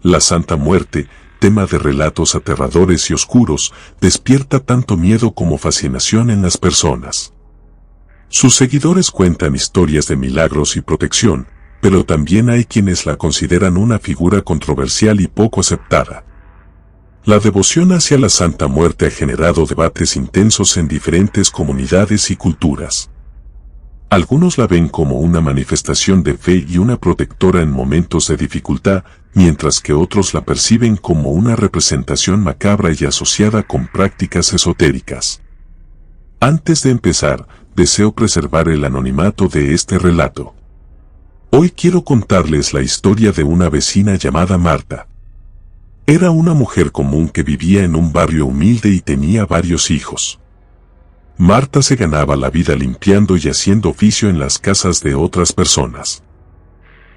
La Santa Muerte, tema de relatos aterradores y oscuros, despierta tanto miedo como fascinación en las personas. Sus seguidores cuentan historias de milagros y protección, pero también hay quienes la consideran una figura controversial y poco aceptada. La devoción hacia la Santa Muerte ha generado debates intensos en diferentes comunidades y culturas. Algunos la ven como una manifestación de fe y una protectora en momentos de dificultad, mientras que otros la perciben como una representación macabra y asociada con prácticas esotéricas. Antes de empezar, deseo preservar el anonimato de este relato. Hoy quiero contarles la historia de una vecina llamada Marta. Era una mujer común que vivía en un barrio humilde y tenía varios hijos. Marta se ganaba la vida limpiando y haciendo oficio en las casas de otras personas.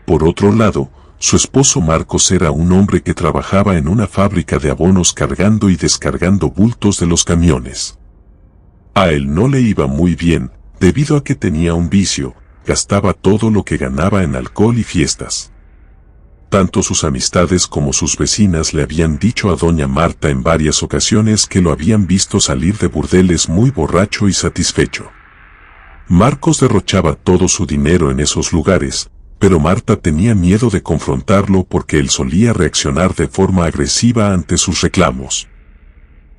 Por otro lado, su esposo Marcos era un hombre que trabajaba en una fábrica de abonos cargando y descargando bultos de los camiones. A él no le iba muy bien, debido a que tenía un vicio, gastaba todo lo que ganaba en alcohol y fiestas. Tanto sus amistades como sus vecinas le habían dicho a doña Marta en varias ocasiones que lo habían visto salir de burdeles muy borracho y satisfecho. Marcos derrochaba todo su dinero en esos lugares, pero Marta tenía miedo de confrontarlo porque él solía reaccionar de forma agresiva ante sus reclamos.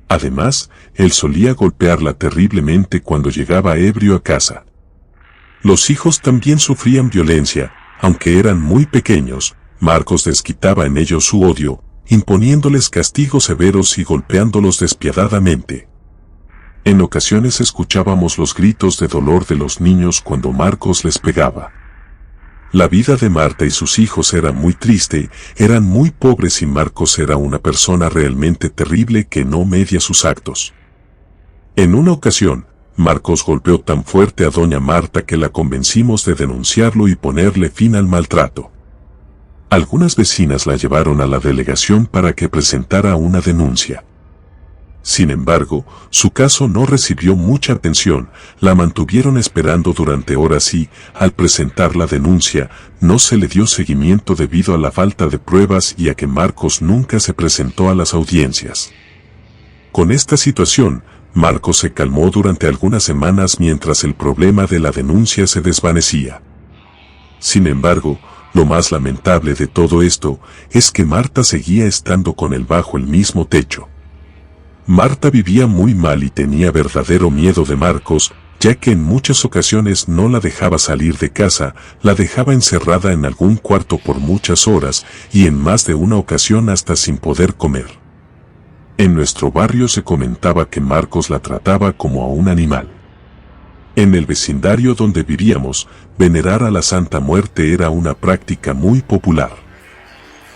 Además, él solía golpearla terriblemente cuando llegaba ebrio a casa. Los hijos también sufrían violencia, aunque eran muy pequeños. Marcos desquitaba en ellos su odio, imponiéndoles castigos severos y golpeándolos despiadadamente. En ocasiones escuchábamos los gritos de dolor de los niños cuando Marcos les pegaba. La vida de Marta y sus hijos era muy triste, eran muy pobres y Marcos era una persona realmente terrible que no media sus actos. En una ocasión, Marcos golpeó tan fuerte a doña Marta que la convencimos de denunciarlo y ponerle fin al maltrato. Algunas vecinas la llevaron a la delegación para que presentara una denuncia. Sin embargo, su caso no recibió mucha atención, la mantuvieron esperando durante horas y, al presentar la denuncia, no se le dio seguimiento debido a la falta de pruebas y a que Marcos nunca se presentó a las audiencias. Con esta situación, Marcos se calmó durante algunas semanas mientras el problema de la denuncia se desvanecía. Sin embargo, lo más lamentable de todo esto es que Marta seguía estando con él bajo el mismo techo. Marta vivía muy mal y tenía verdadero miedo de Marcos, ya que en muchas ocasiones no la dejaba salir de casa, la dejaba encerrada en algún cuarto por muchas horas y en más de una ocasión hasta sin poder comer. En nuestro barrio se comentaba que Marcos la trataba como a un animal. En el vecindario donde vivíamos, venerar a la Santa Muerte era una práctica muy popular.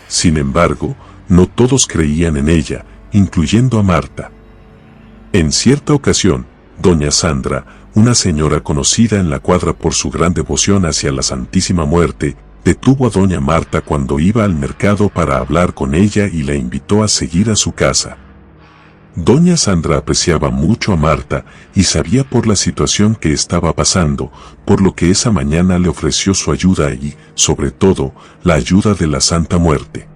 Sin embargo, no todos creían en ella, incluyendo a Marta. En cierta ocasión, doña Sandra, una señora conocida en la cuadra por su gran devoción hacia la Santísima Muerte, detuvo a doña Marta cuando iba al mercado para hablar con ella y la invitó a seguir a su casa. Doña Sandra apreciaba mucho a Marta y sabía por la situación que estaba pasando, por lo que esa mañana le ofreció su ayuda y, sobre todo, la ayuda de la Santa Muerte.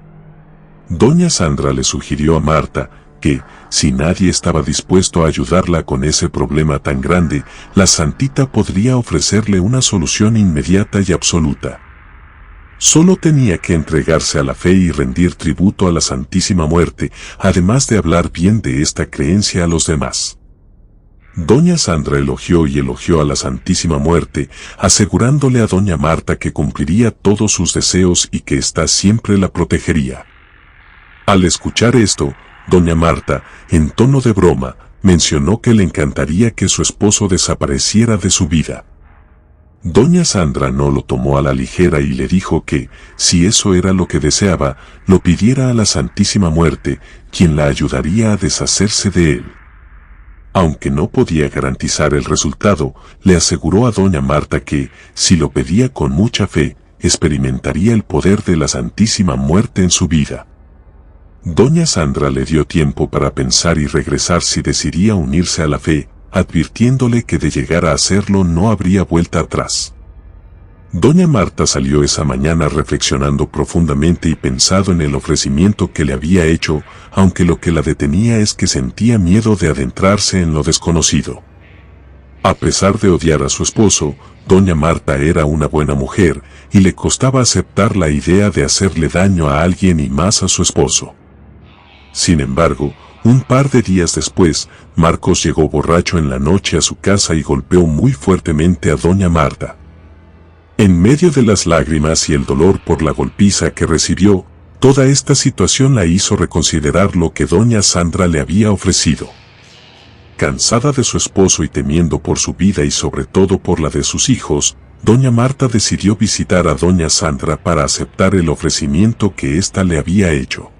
Doña Sandra le sugirió a Marta que, si nadie estaba dispuesto a ayudarla con ese problema tan grande, la Santita podría ofrecerle una solución inmediata y absoluta. Solo tenía que entregarse a la fe y rendir tributo a la Santísima Muerte, además de hablar bien de esta creencia a los demás. Doña Sandra elogió y elogió a la Santísima Muerte, asegurándole a doña Marta que cumpliría todos sus deseos y que ésta siempre la protegería. Al escuchar esto, doña Marta, en tono de broma, mencionó que le encantaría que su esposo desapareciera de su vida. Doña Sandra no lo tomó a la ligera y le dijo que, si eso era lo que deseaba, lo pidiera a la Santísima Muerte, quien la ayudaría a deshacerse de él. Aunque no podía garantizar el resultado, le aseguró a doña Marta que, si lo pedía con mucha fe, experimentaría el poder de la Santísima Muerte en su vida. Doña Sandra le dio tiempo para pensar y regresar si decidía unirse a la fe, advirtiéndole que de llegar a hacerlo no habría vuelta atrás. Doña Marta salió esa mañana reflexionando profundamente y pensando en el ofrecimiento que le había hecho, aunque lo que la detenía es que sentía miedo de adentrarse en lo desconocido. A pesar de odiar a su esposo, Doña Marta era una buena mujer, y le costaba aceptar la idea de hacerle daño a alguien y más a su esposo. Sin embargo, un par de días después, Marcos llegó borracho en la noche a su casa y golpeó muy fuertemente a Doña Marta. En medio de las lágrimas y el dolor por la golpiza que recibió, toda esta situación la hizo reconsiderar lo que Doña Sandra le había ofrecido. Cansada de su esposo y temiendo por su vida y sobre todo por la de sus hijos, Doña Marta decidió visitar a Doña Sandra para aceptar el ofrecimiento que ésta le había hecho.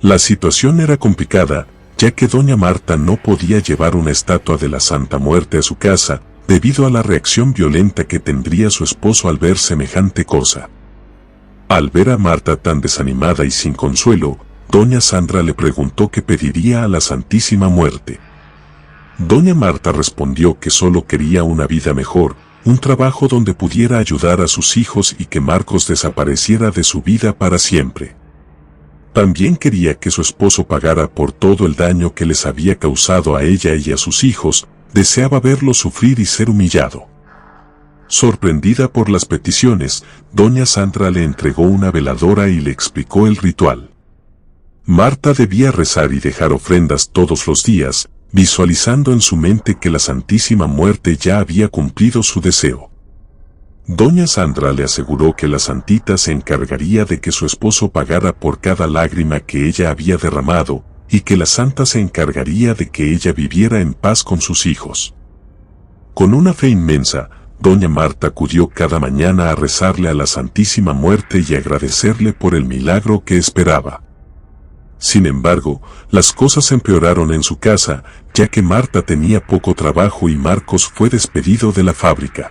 La situación era complicada, ya que Doña Marta no podía llevar una estatua de la Santa Muerte a su casa, debido a la reacción violenta que tendría su esposo al ver semejante cosa. Al ver a Marta tan desanimada y sin consuelo, Doña Sandra le preguntó qué pediría a la Santísima Muerte. Doña Marta respondió que solo quería una vida mejor, un trabajo donde pudiera ayudar a sus hijos y que Marcos desapareciera de su vida para siempre. También quería que su esposo pagara por todo el daño que les había causado a ella y a sus hijos, deseaba verlo sufrir y ser humillado. Sorprendida por las peticiones, Doña Sandra le entregó una veladora y le explicó el ritual. Marta debía rezar y dejar ofrendas todos los días, visualizando en su mente que la Santísima Muerte ya había cumplido su deseo. Doña Sandra le aseguró que la santita se encargaría de que su esposo pagara por cada lágrima que ella había derramado, y que la santa se encargaría de que ella viviera en paz con sus hijos. Con una fe inmensa, Doña Marta acudió cada mañana a rezarle a la Santísima Muerte y agradecerle por el milagro que esperaba. Sin embargo, las cosas empeoraron en su casa, ya que Marta tenía poco trabajo y Marcos fue despedido de la fábrica.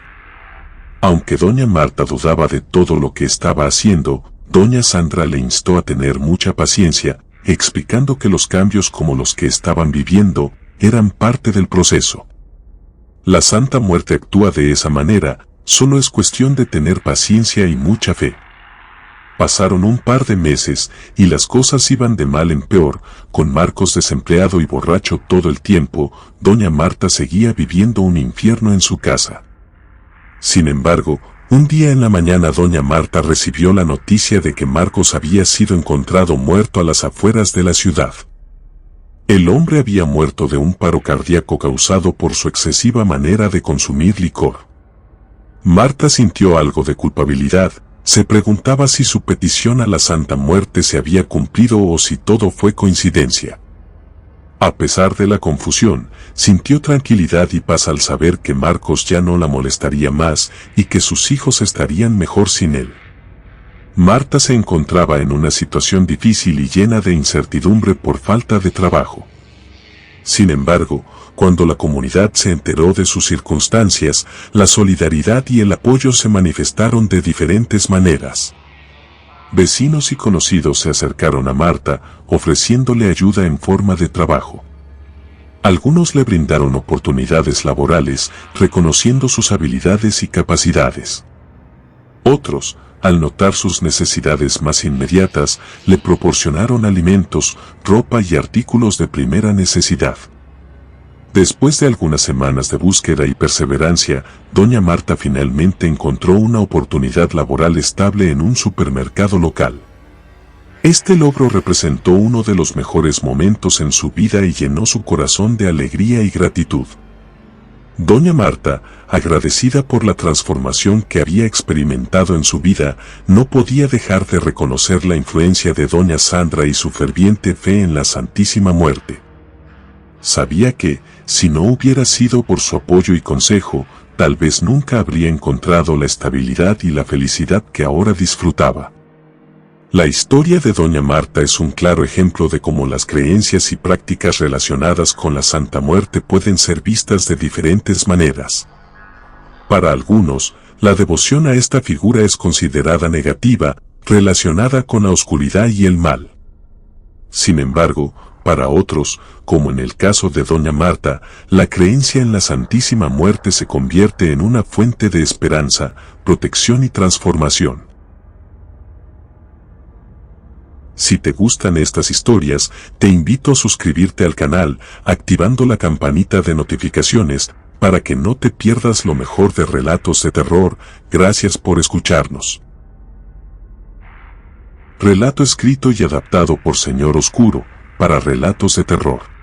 Aunque Doña Marta dudaba de todo lo que estaba haciendo, Doña Sandra le instó a tener mucha paciencia, explicando que los cambios como los que estaban viviendo, eran parte del proceso. La Santa Muerte actúa de esa manera, solo es cuestión de tener paciencia y mucha fe. Pasaron un par de meses, y las cosas iban de mal en peor, con Marcos desempleado y borracho todo el tiempo, Doña Marta seguía viviendo un infierno en su casa. Sin embargo, un día en la mañana Doña Marta recibió la noticia de que Marcos había sido encontrado muerto a las afueras de la ciudad. El hombre había muerto de un paro cardíaco causado por su excesiva manera de consumir licor. Marta sintió algo de culpabilidad, se preguntaba si su petición a la Santa Muerte se había cumplido o si todo fue coincidencia. A pesar de la confusión, sintió tranquilidad y paz al saber que Marcos ya no la molestaría más y que sus hijos estarían mejor sin él. Marta se encontraba en una situación difícil y llena de incertidumbre por falta de trabajo. Sin embargo, cuando la comunidad se enteró de sus circunstancias, la solidaridad y el apoyo se manifestaron de diferentes maneras. Vecinos y conocidos se acercaron a Marta, ofreciéndole ayuda en forma de trabajo. Algunos le brindaron oportunidades laborales, reconociendo sus habilidades y capacidades. Otros, al notar sus necesidades más inmediatas, le proporcionaron alimentos, ropa y artículos de primera necesidad. Después de algunas semanas de búsqueda y perseverancia, Doña Marta finalmente encontró una oportunidad laboral estable en un supermercado local. Este logro representó uno de los mejores momentos en su vida y llenó su corazón de alegría y gratitud. Doña Marta, agradecida por la transformación que había experimentado en su vida, no podía dejar de reconocer la influencia de Doña Sandra y su ferviente fe en la Santísima Muerte. Sabía que, si no hubiera sido por su apoyo y consejo, tal vez nunca habría encontrado la estabilidad y la felicidad que ahora disfrutaba. La historia de Doña Marta es un claro ejemplo de cómo las creencias y prácticas relacionadas con la Santa Muerte pueden ser vistas de diferentes maneras. Para algunos, la devoción a esta figura es considerada negativa, relacionada con la oscuridad y el mal. Sin embargo, Para otros, como en el caso de Doña Marta, la creencia en la Santísima Muerte se convierte en una fuente de esperanza, protección y transformación. Si te gustan estas historias, te invito a suscribirte al canal, activando la campanita de notificaciones, para que no te pierdas lo mejor de Relatos de Terror. Gracias por escucharnos. Relato escrito y adaptado por Señor Oscuro, para Relatos de Terror.